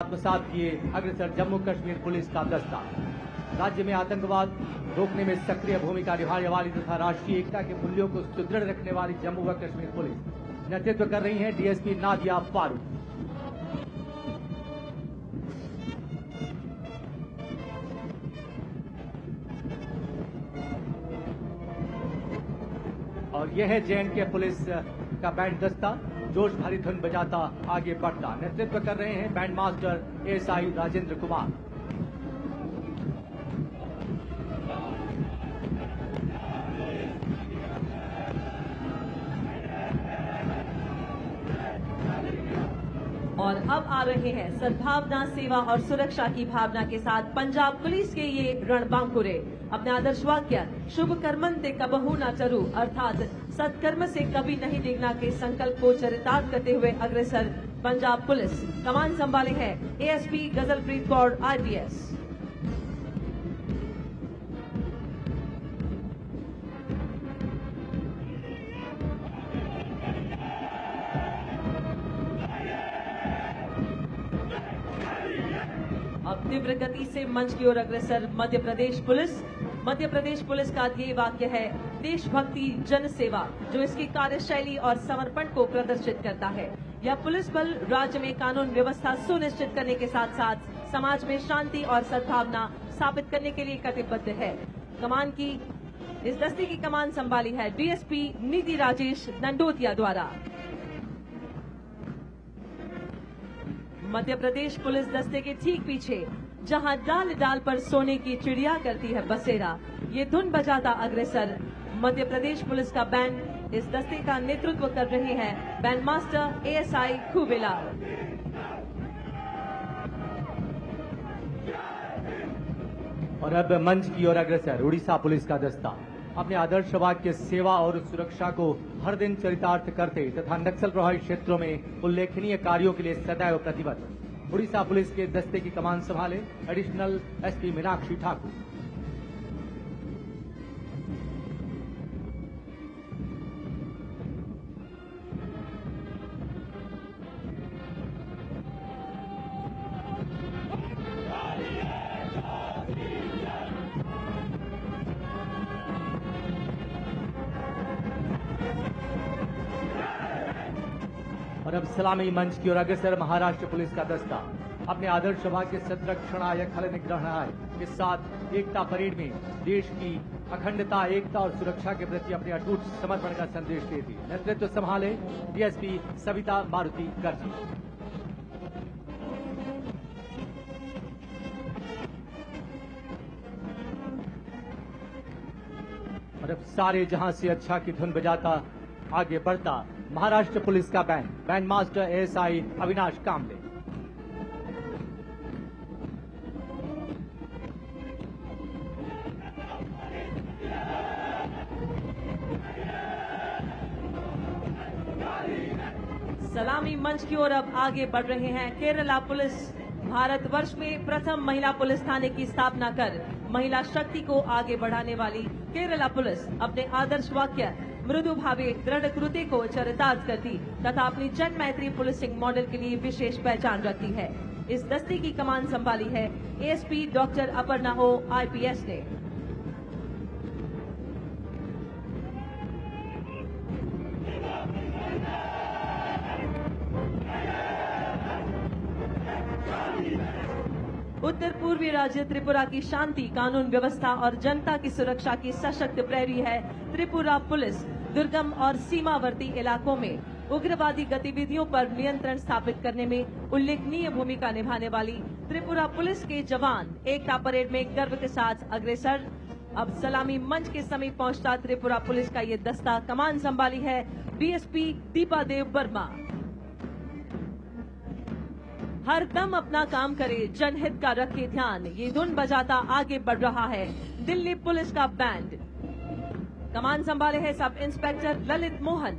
आत्मसात किए अग्रसर जम्मू कश्मीर पुलिस का दस्ता। राज्य में आतंकवाद रोकने में सक्रिय भूमिका निभाने वाली तथा राष्ट्रीय एकता के मूल्यों को सुदृढ़ रखने वाली जम्मू व कश्मीर पुलिस नेतृत्व कर रही है डीएसपी नादिया फारूक। और यह है जे&के पुलिस का बैंड दस्ता, जोश भरी धुन बजाता आगे बढ़ता। नेतृत्व कर रहे हैं band master ASI Rajendra Kumar. और अब आ रहे हैं सद्भावना, सेवा और सुरक्षा की भावना के साथ पंजाब पुलिस के ये रणबांकुरे। अपने आदर्श वाक्य शुभ कर्मंते कबहू न चरू अर्थात सत्कर्म से कभी नहीं डिगना के संकल्प को चरितार्थ करते हुए अग्रसर पंजाब पुलिस। कमान संभाले है एएसपी गजलप्रीत कौर IPS। अब तीव्र गति से मंच की ओर अग्रसर मध्य प्रदेश पुलिस। मध्य प्रदेश पुलिस का ध्येय वाक्य है देशभक्ति जन सेवा, जो इसकी कार्यशैली और समर्पण को प्रदर्शित करता है। यह पुलिस बल राज्य में कानून व्यवस्था सुनिश्चित करने के साथ साथ समाज में शांति और सद्भावना स्थापित करने के लिए कटिबद्ध है। कमान की इस दस्ते की कमान संभाली है डीएसपी निधि राजेश दंडोतिया द्वारा। मध्य प्रदेश पुलिस दस्ते के ठीक पीछे जहां डाल डाल पर सोने की चिड़िया करती है बसेरा, ये धुन बजाता अग्रसर मध्य प्रदेश पुलिस का बैंड। इस दस्ते का नेतृत्व कर रहे हैं बैंड मास्टर एएसआई खूबेलाल। और अब मंच की ओर अग्रसर उड़ीसा पुलिस का दस्ता। अपने आदर्श वाक्य सेवा और सुरक्षा को हर दिन चरितार्थ करते तथा नक्सल प्रभावित क्षेत्रों में उल्लेखनीय कार्यों के लिए सदैव प्रतिबद्ध उड़ीसा पुलिस के दस्ते की कमान संभाले एडिशनल एसपी मीनाक्षी ठाकुर। और अब सलामी मंच की ओर अग्रसर महाराष्ट्र पुलिस का दस्ता। अपने आदर्श वाक्य सतरक्षणाय खल निग्रहणाय के साथ एकता परेड में देश की अखंडता, एकता और सुरक्षा के प्रति अपने अटूट समर्पण का संदेश देती। नेतृत्व संभाले डीएसपी सविता मारुति गर्जी। और अब सारे जहां से अच्छा की धुन बजाता आगे बढ़ता महाराष्ट्र पुलिस का बैंड मास्टर एएसआई अविनाश कामले। सलामी मंच की ओर अब आगे बढ़ रहे हैं केरला पुलिस। भारतवर्ष में प्रथम महिला पुलिस थाने की स्थापना कर महिला शक्ति को आगे बढ़ाने वाली केरला पुलिस अपने आदर्श वाक्य मृदु भावे दृढ़ कृति को चरितार्थ करती तथा अपनी जन मैत्री पुलिसिंग मॉडल के लिए विशेष पहचान रखती है। इस दस्ते की कमान संभाली है एएसपी डॉक्टर अपर्णा ओ IPS ने। उत्तर पूर्वी राज्य त्रिपुरा की शांति, कानून व्यवस्था और जनता की सुरक्षा की सशक्त प्रहरी है त्रिपुरा पुलिस। दुर्गम और सीमावर्ती इलाकों में उग्रवादी गतिविधियों पर नियंत्रण स्थापित करने में उल्लेखनीय भूमिका निभाने वाली त्रिपुरा पुलिस के जवान एकता परेड में गर्व के साथ अग्रसर। अब सलामी मंच के समीप पहुंचता त्रिपुरा पुलिस का ये दस्ता कमान संभाली है डीएसपी दीपा देव वर्मा। हर दम अपना काम करे, जनहित का रखे ध्यान, ये धुन बजाता आगे बढ़ रहा है दिल्ली पुलिस का बैंड। कमान संभाले है सब इंस्पेक्टर ललित मोहन।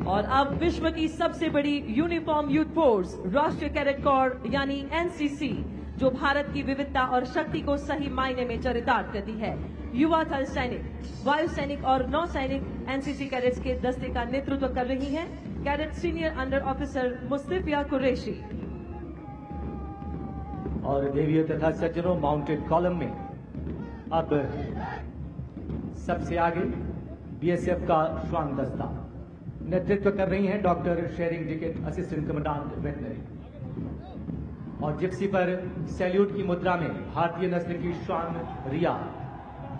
और अब विश्व की सबसे बड़ी यूनिफॉर्म यूथ फोर्स राष्ट्रीय कैडेट कोर यानी एनसीसी जो भारत की विविधता और शक्ति को सही मायने में चरितार्थ करती है। युवा थल सैनिक, वायु सैनिक और नौ सैनिक एनसीसी कैडेट्स के दस्ते का नेतृत्व कर रही हैं cadet senior under officer Mustafiya Qureshi. और देवियों तथा सज्जनों, माउंटेड कॉलम में अब सबसे आगे बीएसएफ का श्वान दस्ता नेतृत्व कर रही हैं doctor Shering Diket, assistant commandant veterinary. और जिप्सी पर सैल्यूट की मुद्रा में भारतीय नस्ल की श्वान रिया।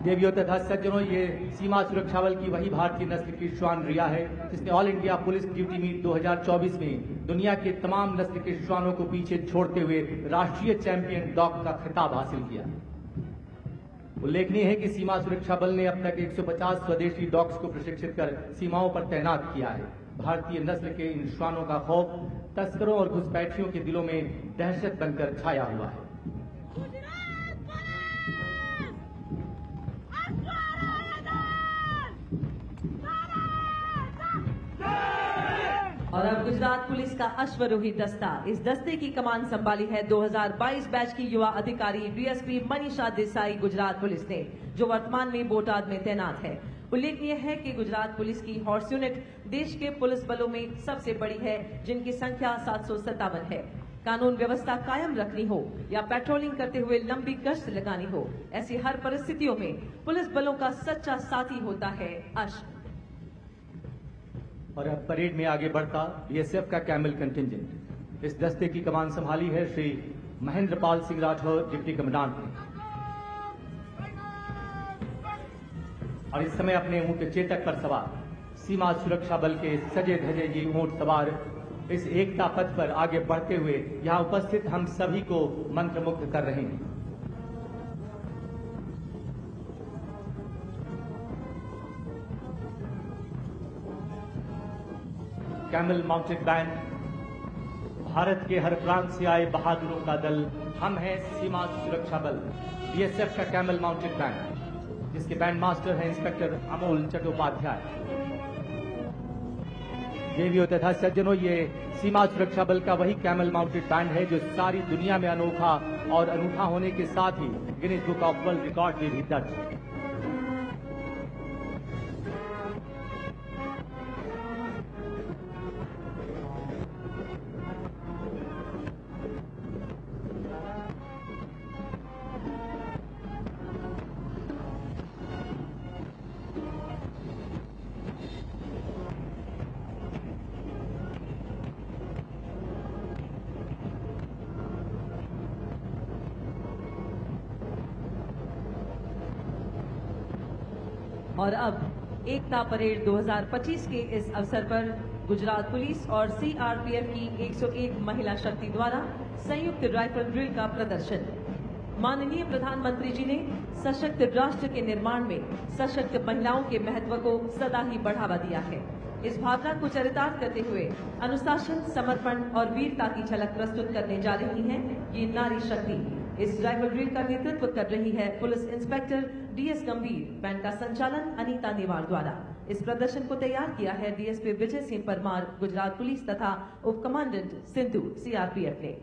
देवियों तथा सज्जनों, ये सीमा सुरक्षा बल की वही भारतीय नस्ल की श्वान रिया है जिसने all India police duty meet 2024 में दुनिया के तमाम नस्ल के श्वानों को पीछे छोड़ते हुए राष्ट्रीय चैंपियन डॉग का खिताब हासिल किया। उल्लेखनीय है कि सीमा सुरक्षा बल ने अब तक 150 स्वदेशी डॉग्स को प्रशिक्षित कर सीमाओं पर तैनात किया है। भारतीय नस्ल के इन श्वानों का खौफ तस्करों और घुसपैठियों के दिलों में दहशत बनकर छाया हुआ है। और अब गुजरात पुलिस का अश्वरोही दस्ता। इस दस्ते की कमान संभाली है 2022 बैच की युवा अधिकारी डीएसपी मनीषा देसाई गुजरात पुलिस ने, जो वर्तमान में बोटाद में तैनात है। उल्लेखनीय है कि गुजरात पुलिस की हॉर्स यूनिट देश के पुलिस बलों में सबसे बड़ी है, जिनकी संख्या 757 है। कानून व्यवस्था कायम रखनी हो या पेट्रोलिंग करते हुए लंबी गश्त लगानी हो, ऐसी हर परिस्थितियों में पुलिस बलों का सच्चा साथी होता है अश्व। और अब परेड में आगे बढ़ता बीएसएफ का कैमल कंटिंजेंट। इस दस्ते की कमान संभाली है श्री महेंद्र पाल सिंह राठौर, डिप्टी कमांडेंट ने। और इस समय अपने ऊंट चेतक पर सवार सीमा सुरक्षा बल के सजे धजे ये ऊंट सवार इस एकता पथ पर आगे बढ़ते हुए यहां उपस्थित हम सभी को मंत्रमुग्ध कर रहे हैं। कैमल माउंटेड बैंड, भारत के हर प्रांत से आए बहादुरों का दल। हम हैं सीमा सुरक्षा बल, बीएसएफ का कैमल माउंटेड बैंड, जिसके बैंड मास्टर हैं इंस्पेक्टर अमोल चट्टोपाध्याय। देवियों तथा सज्जनों, ये सीमा सुरक्षा बल का वही कैमल माउंटेड बैंड है जो सारी दुनिया में अनोखा और अनूठा होने के साथ ही Guinness Book of World Record में भी दर्ज है। और अब एकता परेड 2025 के इस अवसर पर गुजरात पुलिस और सीआरपीएफ की 101 महिला शक्ति द्वारा संयुक्त राइफल ड्रिल का प्रदर्शन। माननीय प्रधानमंत्री जी ने सशक्त राष्ट्र के निर्माण में सशक्त महिलाओं के महत्व को सदा ही बढ़ावा दिया है। इस भावना को चरितार्थ करते हुए अनुशासन, समर्पण और वीरता की झलक प्रस्तुत करने जा रही हैं ये नारी शक्ति। इस राइफल ड्रिल का नेतृत्व कर रही है पुलिस इंस्पेक्टर डीएस गंभीर। बैंड का संचालन अनीता निवार द्वारा। इस प्रदर्शन को तैयार किया है डीएसपी विजय सिंह परमार गुजरात पुलिस तथा उप कमांडेंट सिंधु सीआरपीएफ ने।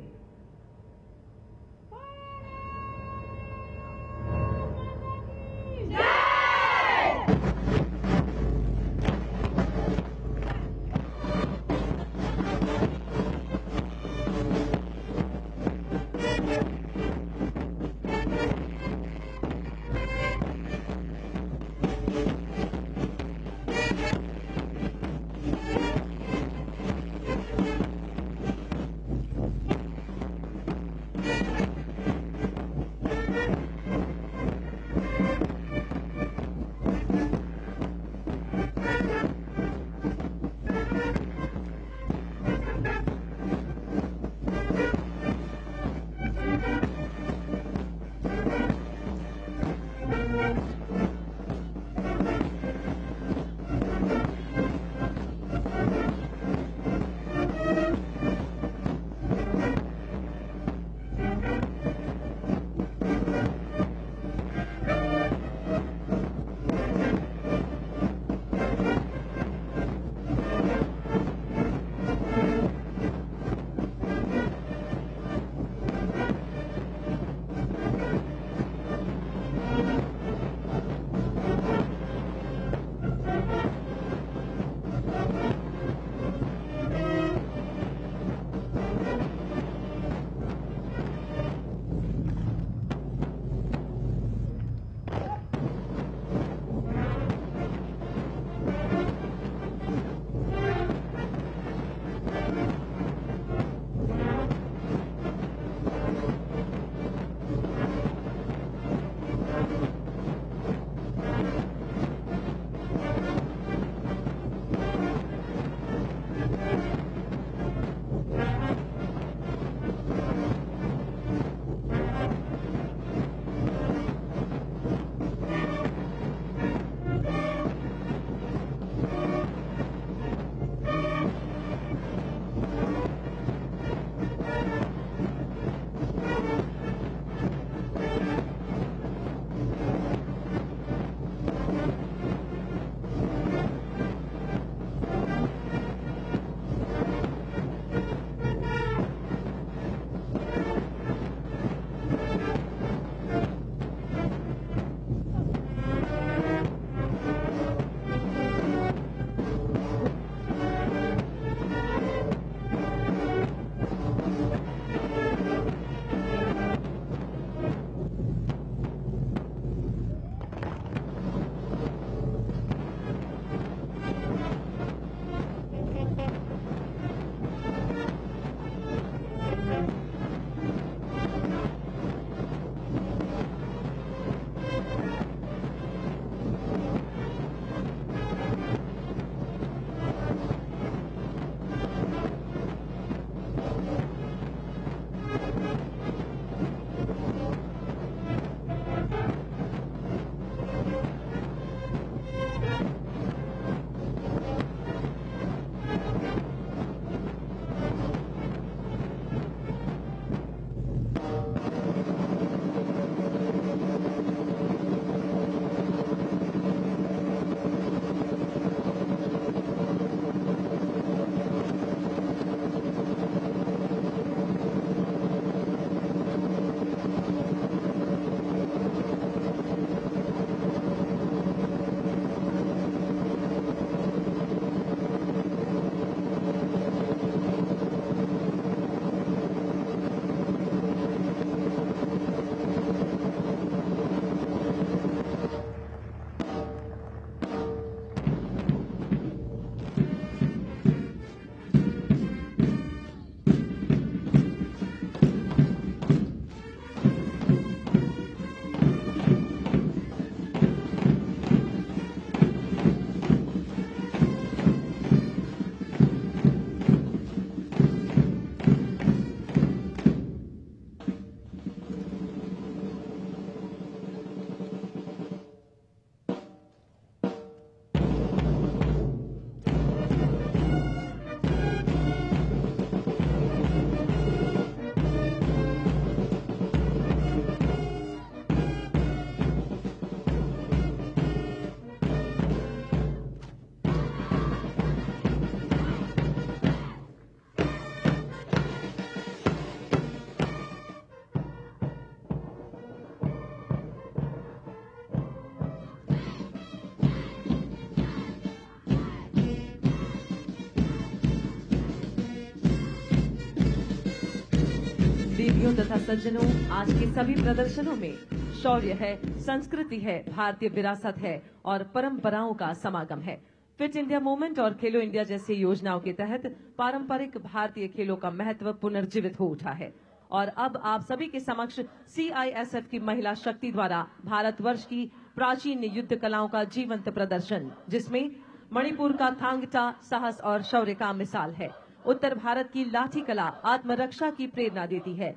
भाइयों तथा सज्जनों, आज के सभी प्रदर्शनों में शौर्य है, संस्कृति है, भारतीय विरासत है और परंपराओं का समागम है। फिट इंडिया मूवमेंट और खेलो इंडिया जैसी योजनाओं के तहत पारंपरिक भारतीय खेलों का महत्व पुनर्जीवित हो उठा है और अब आप सभी के समक्ष CISF की महिला शक्ति द्वारा भारतवर्ष की प्राचीन युद्ध कलाओं का जीवंत प्रदर्शन, जिसमें मणिपुर का थांगटा साहस और शौर्य का मिसाल है। उत्तर भारत की लाठी कला आत्मरक्षा की प्रेरणा देती है।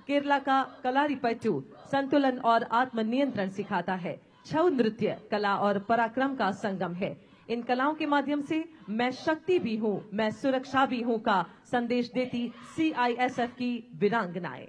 केरला का कलारीपयट्टू संतुलन और आत्मनियंत्रण सिखाता है। छऊ नृत्य कला और पराक्रम का संगम है। इन कलाओं के माध्यम से मैं शक्ति भी हूँ, मैं सुरक्षा भी हूँ का संदेश देती CISF की वीरांगनाएं।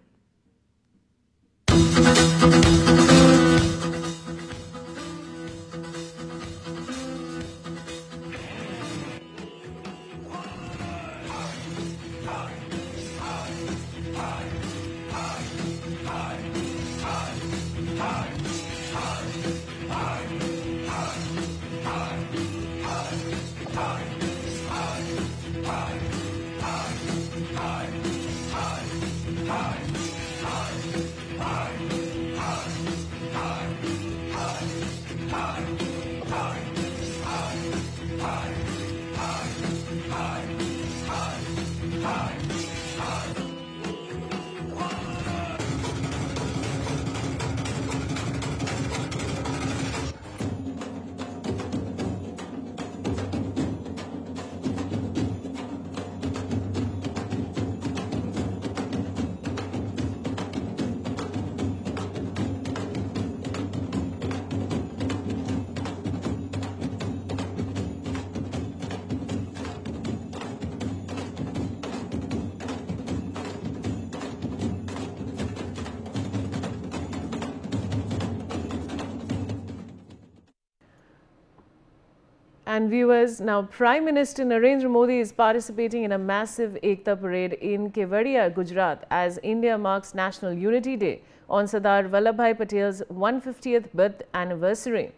And viewers, now Prime Minister Narendra Modi is participating in a massive Ekta Parade in Kevadia, Gujarat as India marks National Unity Day on Sardar Vallabhbhai Patel's 150th birth anniversary.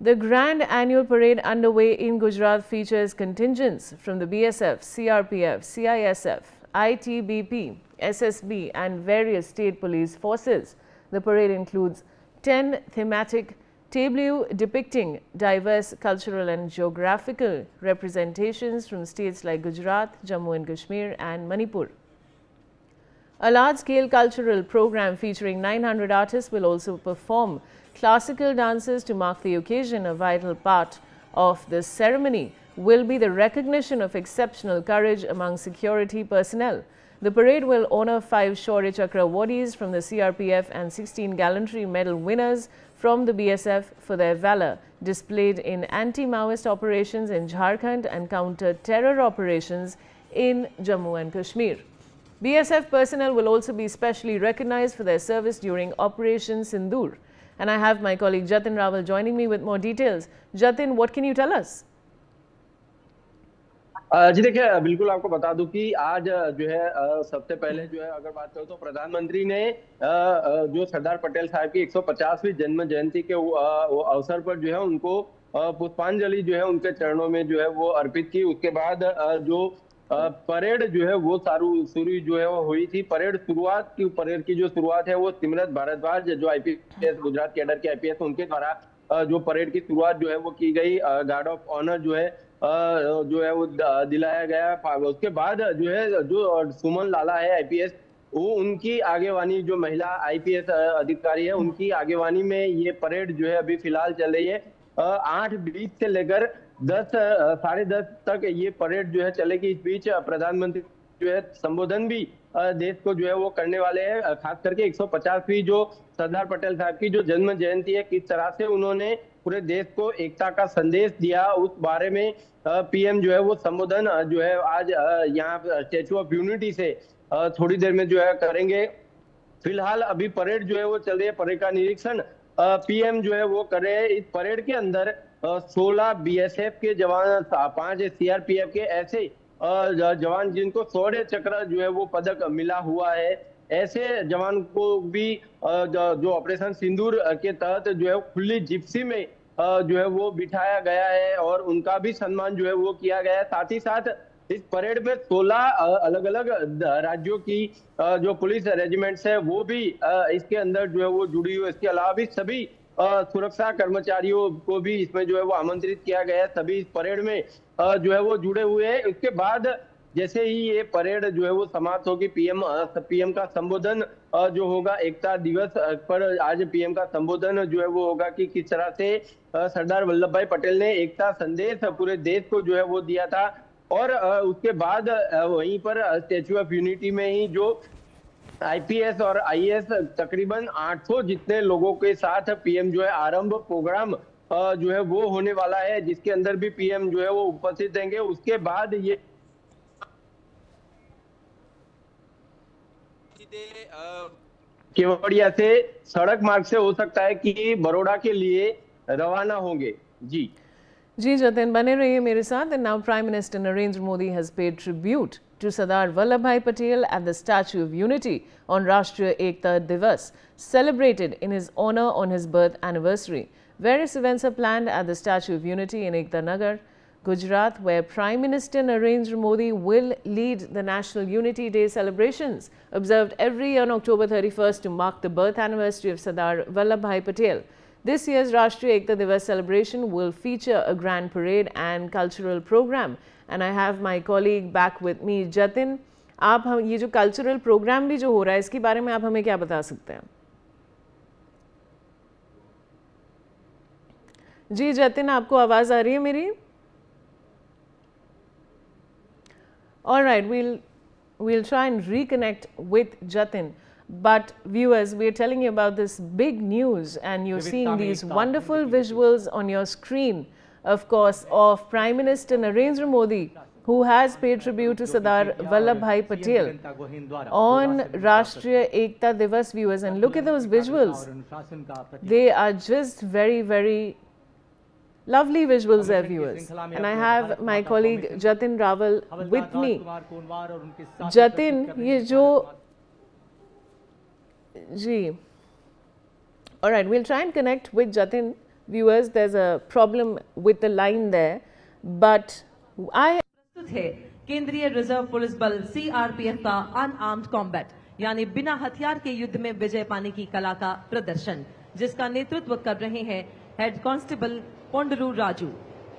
The grand annual parade underway in Gujarat features contingents from the BSF, CRPF, CISF, ITBP, SSB and various state police forces. The parade includes 10 thematic tableaux depicting diverse cultural and geographical representations from states like Gujarat, Jammu and Kashmir and Manipur. A large-scale cultural program featuring 900 artists will also perform classical dances to mark the occasion. A vital part of this ceremony will be the recognition of exceptional courage among security personnel. The parade will honor 5 Shaurya Chakra awardees from the CRPF and 16 gallantry medal winners from the BSF for their valor displayed in anti-Maoist operations in Jharkhand and counter-terror operations in Jammu and Kashmir. BSF personnel will also be specially recognized for their service during Operation Sindoor. And I have my colleague Jatin Rawal joining me with more details. Jatin, what can you tell us? जी देखिए, बिल्कुल आपको बता दूं कि आज जो है सबसे पहले जो है अगर बात करूं तो प्रधानमंत्री ने जो सरदार पटेल साहब की 150वीं जन्म जयंती के अवसर पर जो है उनको पुष्पांजलि जो है उनके चरणों में जो है वो अर्पित की। उसके बाद जो परेड जो है वो शुरू जो है वो हुई थी। परेड की जो शुरुआत है वो सिमरत भारद्वाज जो IPS गुजरात कैडर के IPS उनके द्वारा जो परेड की शुरुआत जो है वो की गई। गार्ड ऑफ ऑनर जो है वो दिलाया गया। उसके बाद जो है जो सुमन लाला है IPS, वो उनकी आगेवानी जो महिला IPS अधिकारी है उनकी आगेवानी में ये परेड जो है अभी फिलहाल चल रही है। 8:20 से लेकर 10 तक ये परेड जो है चलेगी। इस बीच प्रधानमंत्री जो है संबोधन भी देश को जो है वो करने वाले हैं। खास करके 150वीं जो सरदार पटेल साहब की जो जन्म जयंती है, किस तरह से उन्होंने पूरे देश को एकता का संदेश दिया, उस बारे में PM जो है वो संबोधन जो है आज यहाँ स्टैच्यू ऑफ यूनिटी से थोड़ी देर में जो है करेंगे। फिलहाल अभी परेड जो है वो चल रही है। परेड का निरीक्षण PM जो है वो कर रहे हैं। इस परेड के अंदर 16 BSF के जवान, 5 CRPF के ऐसे जवान जिनको शौर्य चक्र जो है वो पदक मिला हुआ है, ऐसे जवान को भी जो ऑपरेशन सिंदूर के तहत जो है खुली जिप्सी में जो है वो बिठाया गया है और उनका भी सम्मान जो है वो किया गया है। साथ ही साथ इस परेड में 16 अलग अलग राज्यों की जो पुलिस रेजिमेंट्स है वो भी इसके अंदर जो है वो जुड़ी हुई है। इसके अलावा भी सभी सुरक्षा कर्मचारियों को भी इसमें जो है वो आमंत्रित किया गया है। सभी इस परेड में जो है वो जुड़े हुए हैं। उसके बाद जैसे ही ये परेड जो है वो समाप्त होगी, पीएम का संबोधन जो होगा एकता दिवस पर, आज पीएम का संबोधन जो है वो होगा कि किस तरह से सरदार वल्लभ भाई पटेल ने एकता संदेश पूरे देश को जो है वो दिया था। और उसके बाद वहीं पर स्टेच्यू ऑफ यूनिटी में ही जो आईपीएस और आईएएस तकरीबन 800 जितने लोगों के साथ पीएम जो है आरंभ प्रोग्राम जो है वो होने वाला है, जिसके अंदर भी पीएम जो है वो उपस्थित रहेंगे। उसके बाद ये केवड़िया से सड़क मार्ग से हो सकता है कि बड़ौदा के लिए रवाना होंगे। जी जी जतिन, बने रहिए मेरे साथ। And now Prime Minister Narendra Modi has paid tribute to Sardar Vallabhbhai Patel at the Statue of Unity on Rashtriya Ekta Divas, celebrated in his honor on his birth anniversary. Various events are planned at the Statue of Unity in Ekta Nagar, Gujarat, where Prime Minister Narendra Modi will lead the National Unity Day celebrations, observed every year on October 31st to mark the birth anniversary of Sardar Vallabhbhai Patel. This year's Rashtriya Ekta Divas celebration will feature a grand parade and cultural program. And I have my colleague back with me, Jatin. आप हम ये जो cultural programme भी जो हो रहा है इसके बारे में आप हमें क्या बता सकते हैं? जी जतिन, आपको आवाज़ आ रही है मेरी? All right, we'll try and reconnect with Jatin. But viewers, we are telling you about this big news, and you're seeing these wonderful visuals on your screen, of course, of Prime Minister Narendra Modi, who has paid tribute to Sardar Vallabhbhai Patel on Rashtriya Ekta Divas, viewers. And look at those visuals. They are just very, very lovely visuals there, viewers. And I have my colleague Jatin Rawal with me. Jatin, ये जो जी, all right, we'll try and connect with Jatin. Viewers, there's a problem with the line there, but I प्रस्तुत है केंद्रीय reserve police बल CRPF का unarmoured combat यानी बिना हथियार के युद्ध में विजय पाने की कला का प्रदर्शन, जिसका नेतृत्व कर रहे हैं हेड कांस्टेबल पोंडरू राजू।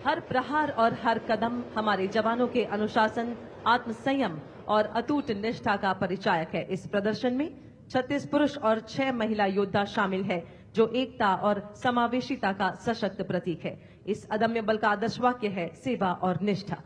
हर प्रहार और हर कदम हमारे जवानों के अनुशासन, आत्मसंयम और अटूट निष्ठा का परिचायक है। इस प्रदर्शन में 36 पुरुष और 6 महिला योद्धा शामिल है, जो एकता और समावेशिता का सशक्त प्रतीक है। इस अदम्य बल का आदर्श वाक्य है सेवा और निष्ठा।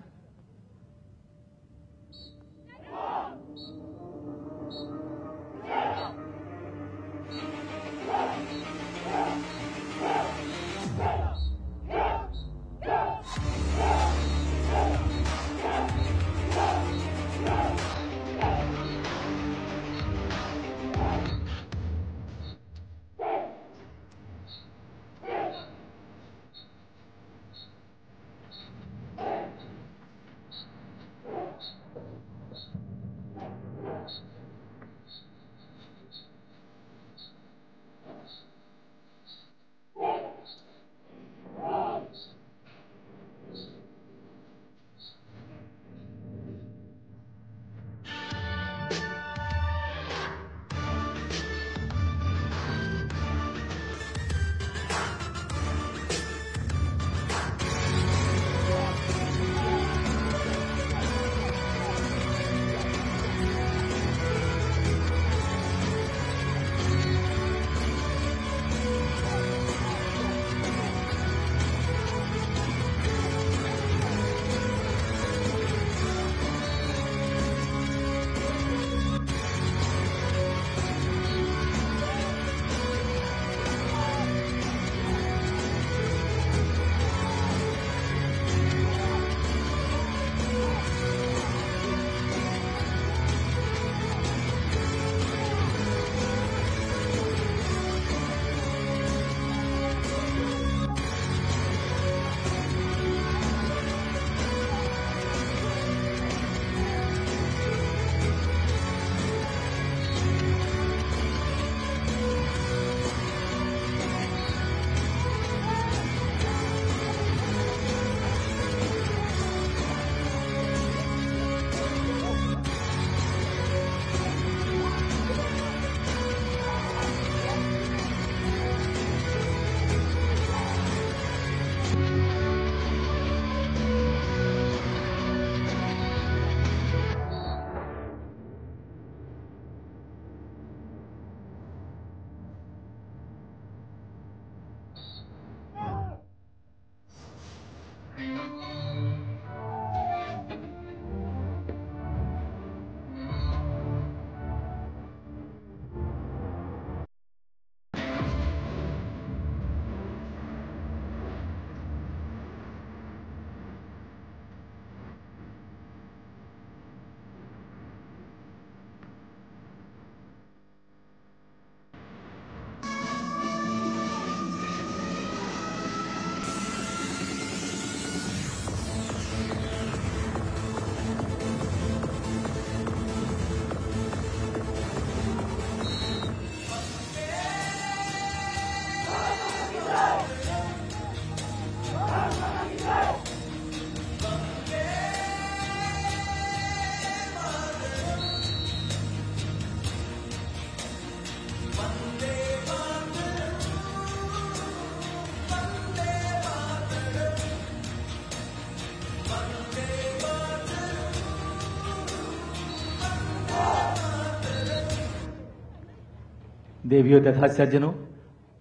देवियों तथा सज्जनों,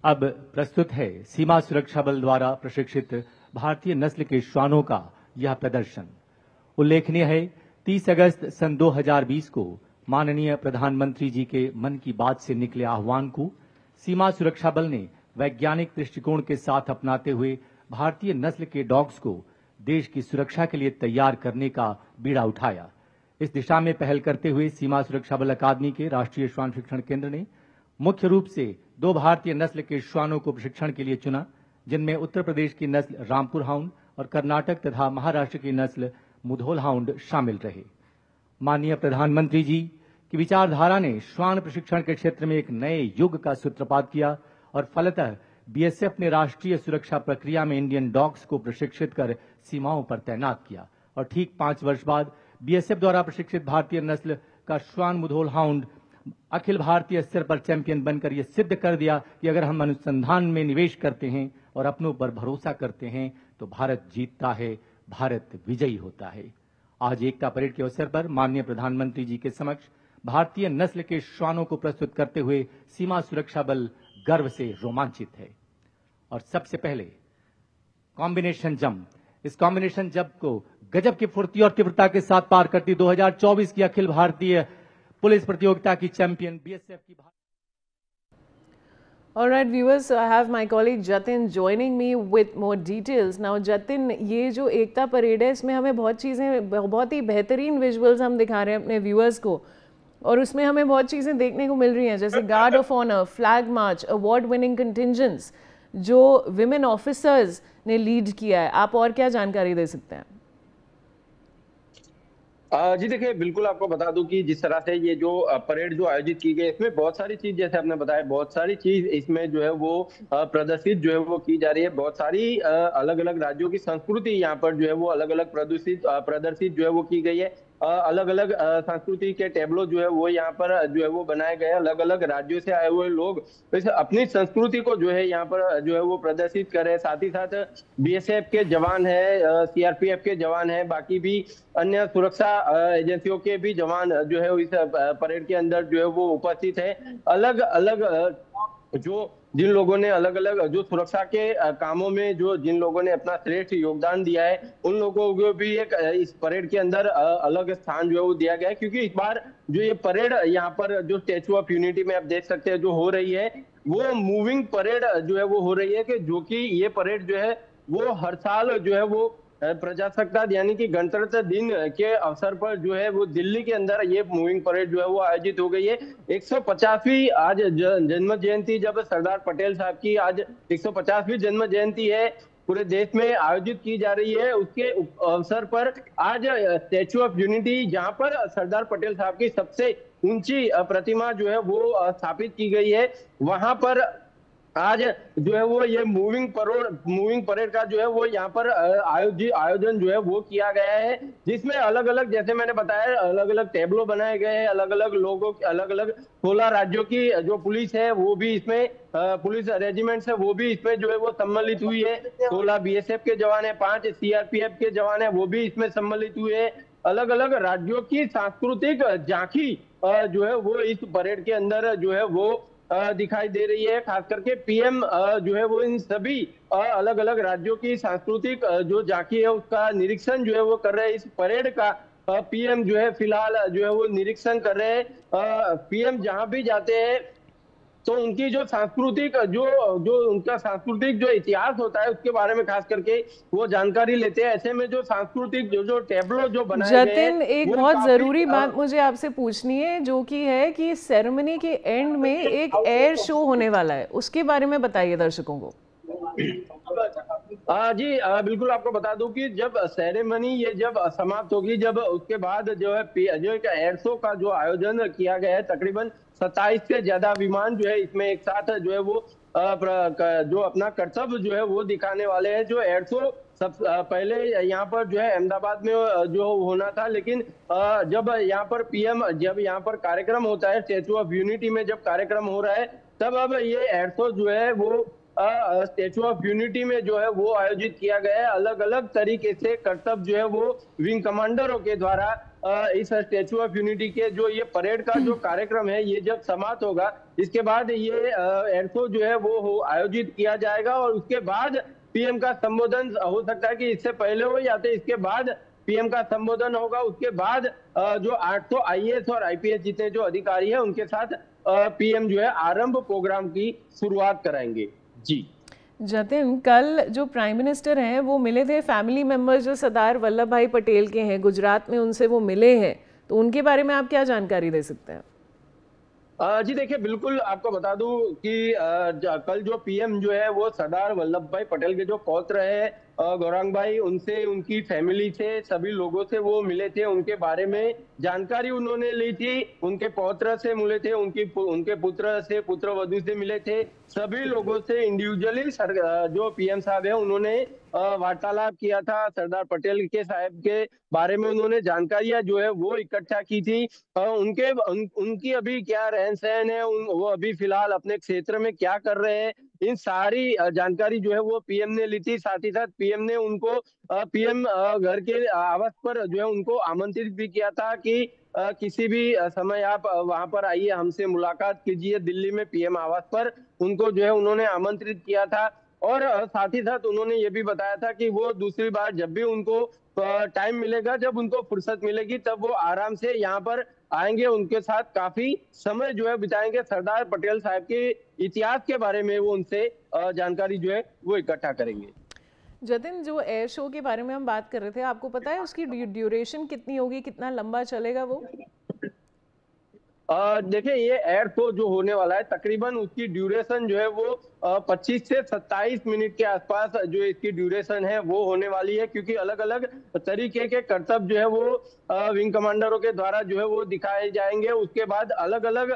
अब प्रस्तुत है सीमा सुरक्षा बल द्वारा प्रशिक्षित भारतीय नस्ल के श्वानों का यह प्रदर्शन। उल्लेखनीय है, 30 अगस्त सन 2020 को माननीय प्रधानमंत्री जी के मन की बात से निकले आह्वान को सीमा सुरक्षा बल ने वैज्ञानिक दृष्टिकोण के साथ अपनाते हुए भारतीय नस्ल के डॉग्स को देश की सुरक्षा के लिए तैयार करने का बीड़ा उठाया। इस दिशा में पहल करते हुए सीमा सुरक्षा बल अकादमी के राष्ट्रीय श्वान शिक्षण केंद्र ने मुख्य रूप से 2 भारतीय नस्ल के श्वानों को प्रशिक्षण के लिए चुना, जिनमें उत्तर प्रदेश की नस्ल रामपुर हाउंड और कर्नाटक तथा महाराष्ट्र की नस्ल मुधोल हाउंड शामिल रहे। माननीय प्रधानमंत्री जी की विचारधारा ने श्वान प्रशिक्षण के क्षेत्र में एक नए युग का सूत्रपात किया और फलतः बीएसएफ ने राष्ट्रीय सुरक्षा प्रक्रिया में इंडियन डॉग्स को प्रशिक्षित कर सीमाओं पर तैनात किया और ठीक 5 वर्ष बाद बीएसएफ द्वारा प्रशिक्षित भारतीय नस्ल का श्वान मुधोल हाउंड अखिल भारतीय स्तर पर चैंपियन बनकर यह सिद्ध कर दिया कि अगर हम अनुसंधान में निवेश करते हैं और अपनों पर भरोसा करते हैं तो भारत जीतता है, भारत विजयी होता है। आज एकता परेड के अवसर पर माननीय प्रधानमंत्री जी के समक्ष भारतीय नस्ल के श्वानों को प्रस्तुत करते हुए सीमा सुरक्षा बल गर्व से रोमांचित है। और सबसे पहले कॉम्बिनेशन जंप, इस कॉम्बिनेशन जंप को गजब की फुर्ती और तीव्रता के साथ पार करती 2024 की अखिल भारतीय पुलिस प्रतियोगिता की चैंपियन बीएसएफ की। All right, viewers, so I have my colleague Jatin joining me with more details. Now, Jatin, ये जो एकता परेड है, इसमें हमें बहुत ही बेहतरीन विजुअल्स हम दिखा रहे हैं अपने व्यूअर्स को, और उसमें हमें बहुत चीज़ें देखने को मिल रही हैं, जैसे guard of honour, flag march, award winning contingents जो विमेन ऑफिसर्स ने लीड किया है। आप और क्या जानकारी दे सकते हैं? जी देखिए, बिल्कुल आपको बता दूं कि जिस तरह से ये जो परेड जो आयोजित की गई, इसमें बहुत सारी चीज, जैसे आपने बताया, बहुत सारी चीज इसमें जो है वो प्रदर्शित जो है वो की जा रही है। बहुत सारी अलग अलग राज्यों की संस्कृति यहाँ पर जो है वो अलग अलग प्रदर्शित जो है वो की गई है। अलग अलग संस्कृति के टेबलो जो है वो यहाँ पर जो है वो बनाए गए। अलग अलग राज्यों से आए हुए लोग अपनी संस्कृति को जो है यहाँ पर जो है वो प्रदर्शित कर रहे हैं। साथ ही साथ बीएसएफ के जवान है, सीआरपीएफ के जवान है, बाकी भी अन्य सुरक्षा एजेंसियों के भी जवान जो है इस परेड के अंदर जो है वो उपस्थित है। अलग अलग जो जिन लोगों ने अलग अलग जो सुरक्षा के कामों में जो जिन लोगों ने अपना श्रेष्ठ योगदान दिया है, उन लोगों को भी एक इस परेड के अंदर अलग स्थान जो है वो दिया गया है। क्योंकि इस बार जो ये परेड यहाँ पर जो स्टैचू ऑफ यूनिटी में आप देख सकते हैं जो हो रही है, वो मूविंग परेड जो है वो हो रही है, कि जो कि ये परेड जो है वो हर साल जो है वो प्रजासत्ताक यानी कि गणतंत्र दिन के अवसर पर जो है वो दिल्ली के अंदर ये मूविंग परेड जो है वो आयोजित हो गई है। 150वीं आज जन्म जयंती, जब सरदार पटेल साहब की आज 150वीं जन्म जयंती है, पूरे देश में आयोजित की जा रही है। उसके अवसर पर आज स्टैचू ऑफ यूनिटी, जहां पर सरदार पटेल साहब की सबसे ऊंची प्रतिमा जो है वो स्थापित की गई है, वहां पर आज जो है वो ये मूविंग परेड का जो है वो यहाँ पर आयोजन जो है वो किया गया है, जिसमें अलग अलग, जैसे मैंने बताया, अलग अलग टेबलो बनाए गए हैं। अलग अलग लोगों, अलग अलग 16 राज्यों की जो पुलिस है वो भी इसमें, पुलिस रेजिमेंट्स है वो भी इसमें जो है वो सम्मिलित हुई है। 16 बीएसएफ के जवान है, 5 सीआरपीएफ के जवान है, वो भी इसमें सम्मिलित हुए हैं। अलग अलग राज्यों की सांस्कृतिक झांकी जो है वो इस परेड के अंदर जो है वो दिखाई दे रही है। खास करके पीएम जो है वो इन सभी अलग अलग राज्यों की सांस्कृतिक जो झांकी है उसका निरीक्षण जो है वो कर रहे हैं। इस परेड का पीएम जो है फिलहाल जो है वो निरीक्षण कर रहे हैं। पीएम जहां भी जाते हैं तो उनकी जो सांस्कृतिक जो उनका सांस्कृतिक जो इतिहास होता है उसके बारे में खास करके वो जानकारी लेते हैं। ऐसे में जो सांस्कृतिक जो टेबलो जो बनाए गए हैं, जतिन, एक बहुत जरूरी बात मुझे आपसे पूछनी है, जो कि है कि सेरेमनी के एंड में एक एयर शो होने वाला है, उसके बारे में बताइए दर्शकों को। जी बिल्कुल, आपको बता दूं कि जब सेरेमनी ये जब समाप्त होगी, जब उसके बाद जो है जो एक एयर शो का जो आयोजन किया गया है, तकरीबन 27 से ज्यादा विमान जो है इसमें एक साथ जो है वो जो अपना कर्तव्य जो है वो दिखाने वाले हैं। जो एयर शो सब पहले यहाँ पर जो है अहमदाबाद में जो होना था, लेकिन जब यहाँ पर पीएम जब यहाँ पर कार्यक्रम होता है, स्टैचू ऑफ यूनिटी में जब कार्यक्रम हो रहा है, तब अब ये एयर शो जो है वो स्टैचू ऑफ यूनिटी में जो है वो आयोजित किया गया है। अलग अलग तरीके से कर्तव्य जो है वो विंग कमांडरों के द्वारा इस स्टैचू ऑफ यूनिटी के जो ये परेड का जो कार्यक्रम है ये जब समाप्त होगा, इसके बाद ये एयर शो जो है वो आयोजित किया जाएगा और उसके बाद पीएम का संबोधन हो सकता है कि इससे पहले हो या तो इसके बाद पीएम का संबोधन होगा। उसके बाद जो 800 आईएएस और आईपीएस जितने जो अधिकारी हैं उनके साथ पीएम जो है आरंभ प्रोग्राम की शुरुआत कराएंगे। जी जतिन, कल जो प्राइम मिनिस्टर हैं वो मिले थे फैमिली मेंबर्स जो सरदार वल्लभ भाई पटेल के हैं, गुजरात में उनसे वो मिले हैं, तो उनके बारे में आप क्या जानकारी दे सकते हैं? जी देखिए, बिल्कुल आपको बता दूं कि कल जो पीएम जो है वो सरदार वल्लभ भाई पटेल के जो पौत्र है गौरांग भाई, उनसे, उनकी फैमिली से, सभी लोगों से वो मिले थे, उनके बारे में जानकारी उन्होंने ली थी, उनके पौत्र से मिले थे, उनके पुत्र से, पुत्र वधू से मिले थे, सभी लोगों से इंडिविजुअली जो पीएम साहब है उन्होंने वार्तालाप किया था। सरदार पटेल के साहब के बारे में उन्होंने जानकारियां जो है वो इकट्ठा की थी। उनकी अभी क्या रहन सहन है, वो अभी फिलहाल अपने क्षेत्र में क्या कर रहे हैं, इन सारी जानकारी जो है वो पीएम ने ली थी। साथ ही साथ पीएम ने उनको पीएम घर के आवास पर जो है उनको आमंत्रित भी किया था कि किसी भी समय आप वहां पर आइए, हमसे मुलाकात कीजिए दिल्ली में पीएम आवास पर, उनको जो है उन्होंने आमंत्रित किया था। और साथ ही साथ उन्होंने ये भी बताया था कि वो दूसरी बार जब भी उनको टाइम मिलेगा, जब उनको फुर्सत मिलेगी, तब वो आराम से यहाँ पर आएंगे, उनके साथ काफी समय जो है बिताएंगे, सरदार पटेल साहब के इतिहास के बारे में वो उनसे जानकारी जो है वो इकट्ठा करेंगे। जतिन, जो एयर शो के बारे में हम बात कर रहे थे, आपको पता है उसकी ड्यूरेशन कितनी होगी, कितना लंबा चलेगा वो? देखिए, ये एयर शो जो होने वाला है तकरीबन उसकी ड्यूरेशन जो है वो 25 से 27 मिनट के आसपास जो इसकी ड्यूरेशन है वो होने वाली है, क्योंकि अलग अलग तरीके के करतब जो है वो विंग कमांडरों के द्वारा जो है वो दिखाए जाएंगे। उसके बाद अलग अलग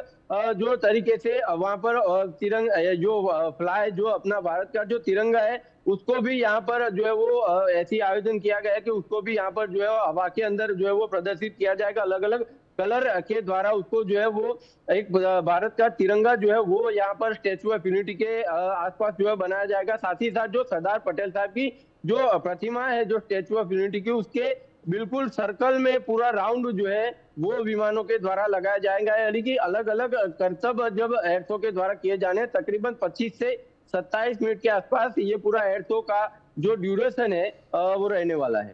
जो तरीके से वहां पर तिरंगा जो फ्लाई जो अपना भारत का जो तिरंगा है उसको भी यहाँ पर जो है वो ऐसी आयोजन किया गया है कि उसको भी यहाँ पर जो है हवा के अंदर जो है वो प्रदर्शित किया जाएगा। अलग अलग कलर के द्वारा उसको जो है वो एक भारत का तिरंगा जो है वो यहाँ पर स्टैचू ऑफ यूनिटी के आसपास जो है बनाया जाएगा। साथ ही साथ जो सरदार पटेल साहब की जो प्रतिमा है जो स्टैचू ऑफ यूनिटी की, उसके बिल्कुल सर्कल में पूरा राउंड जो है वो विमानों के द्वारा लगाया जाएगा। यानी कि अलग अलग करतब जब एयर शो के द्वारा किए जाने, तकरीबन 25 से 27 मिनट के आसपास ये पूरा एयर शो का जो ड्यूरेशन है वो रहने वाला है।